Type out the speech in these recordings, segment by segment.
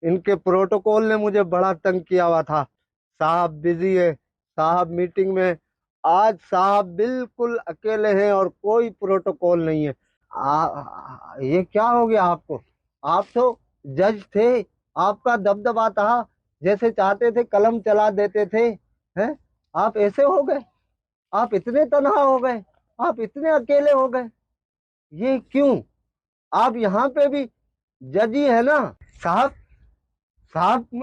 ان کے پروٹوکول نے مجھے بڑا تنگ کیا ہوا تھا۔ صاحب بزی ہے، صاحب میٹنگ میں۔ آج صاحب بالکل اکیلے ہیں اور کوئی پروٹوکول نہیں ہے۔ یہ کیا ہو گیا آپ کو؟ آپ تو جج تھے، آپ کا دبدبا تھا، جیسے چاہتے تھے قلم چلا دیتے تھے، ہیں؟ آپ ایسے ہو گئے؟ آپ اتنے تنہا ہو گئے؟ آپ اتنے اکیلے ہو گئے؟ یہ کیوں؟ آپ یہاں پہ بھی جج ہی ہے نا صاحب؟ صاحب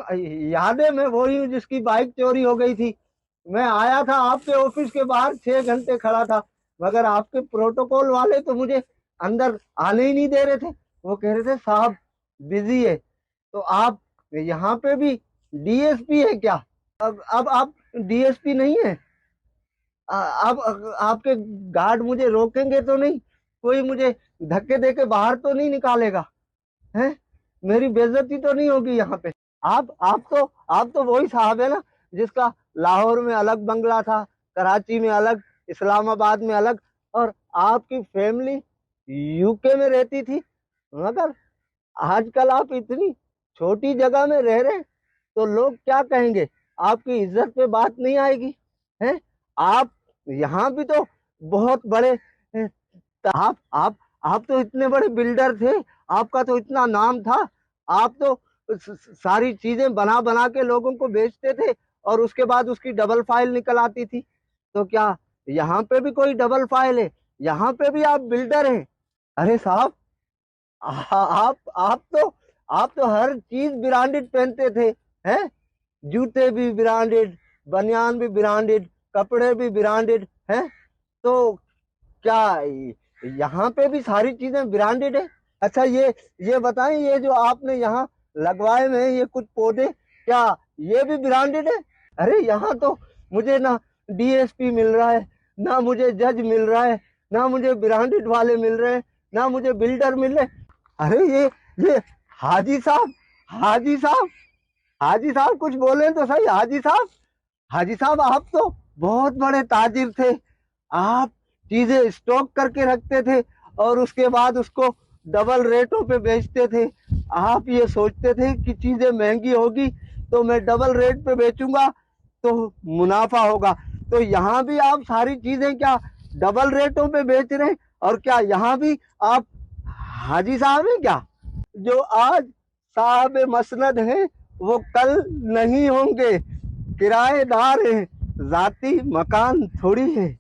یاد ہے میں وہی ہوں جس کی بائک چوری ہو گئی تھی۔ میں آیا تھا آپ کے آفس کے باہر 6 گھنٹے کھڑا تھا، مگر آپ کے پروٹوکول والے تو مجھے اندر آنے ہی نہیں دے رہے تھے۔ وہ کہہ رہے تھے صاحب بزی ہے۔ تو آپ یہاں پہ بھی ڈی ایس پی ہے کیا؟ اب آپ ڈی ایس پی نہیں ہے؟ اب آپ کے گارڈ مجھے روکیں گے تو نہیں؟ کوئی مجھے دھکے دے کے باہر تو نہیں نکالے گا؟ ہیں؟ میری بے عزتی تو نہیں ہوگی یہاں پہ؟ آپ تو وہی صاحب ہے نا جس کا لاہور میں الگ بنگلہ تھا، کراچی میں الگ، اسلام آباد میں الگ، اور آپ کی فیملی یو کے میں رہتی تھی۔ مگر آج کل آپ اتنی چھوٹی جگہ میں رہ رہے، تو لوگ کیا کہیں گے؟ آپ کی عزت پہ بات نہیں آئے گی؟ ہیں؟ آپ یہاں بھی تو بہت بڑے، آپ تو اتنے بڑے بلڈر تھے، آپ کا تو اتنا نام تھا، آپ تو ساری چیزیں بنا بنا کے لوگوں کو بیچتے تھے اور اس کے بعد اس کی ڈبل فائل نکل آتی تھی۔ تو کیا یہاں پہ بھی کوئی ڈبل فائل ہے؟ یہاں پہ بھی آپ بلڈر ہیں؟ ارے صاحب آپ تو ہر چیز برانڈڈ پہنتے تھے، ہیں؟ جوتے بھی برانڈڈ، بنیان بھی برانڈڈ، کپڑے بھی برانڈڈ ہیں۔ تو کیا یہاں پہ بھی ساری چیزیں برانڈڈ ہیں؟ اچھا یہ بتائیں، یہ جو آپ نے یہاں لگوائے ہوئے ہیں یہ کچھ پودے، کیا یہ بھی برانڈڈ ہے؟ ارے یہاں تو مجھے نہ ڈی ایس پی مل رہا ہے، نہ مجھے جج مل رہا ہے، نہ مجھے برانڈڈ والے مل رہے ہیں، نہ مجھے بلڈر مل رہے۔ ارے یہ حاجی صاحب، حاجی صاحب، حاجی صاحب کچھ بولیں تو صحیح۔ حاجی صاحب آپ تو بہت بڑے تاجر تھے، آپ چیزیں اسٹاک کر کے رکھتے تھے اور اس کے بعد اس کو ڈبل ریٹوں پہ بیچتے تھے۔ آپ یہ سوچتے تھے کہ چیزیں مہنگی ہوگی تو میں ڈبل ریٹ پہ بیچوں گا تو منافع ہوگا۔ تو یہاں بھی آپ ساری چیزیں کیا ڈبل ریٹوں پہ بیچ رہے ہیں؟ اور کیا یہاں بھی آپ حاجی صاحب ہیں کیا؟ جو آج صاحب مسند ہیں وہ کل نہیں ہوں گے، کرایہ دار ہیں، ذاتی مکان تھوڑی ہے۔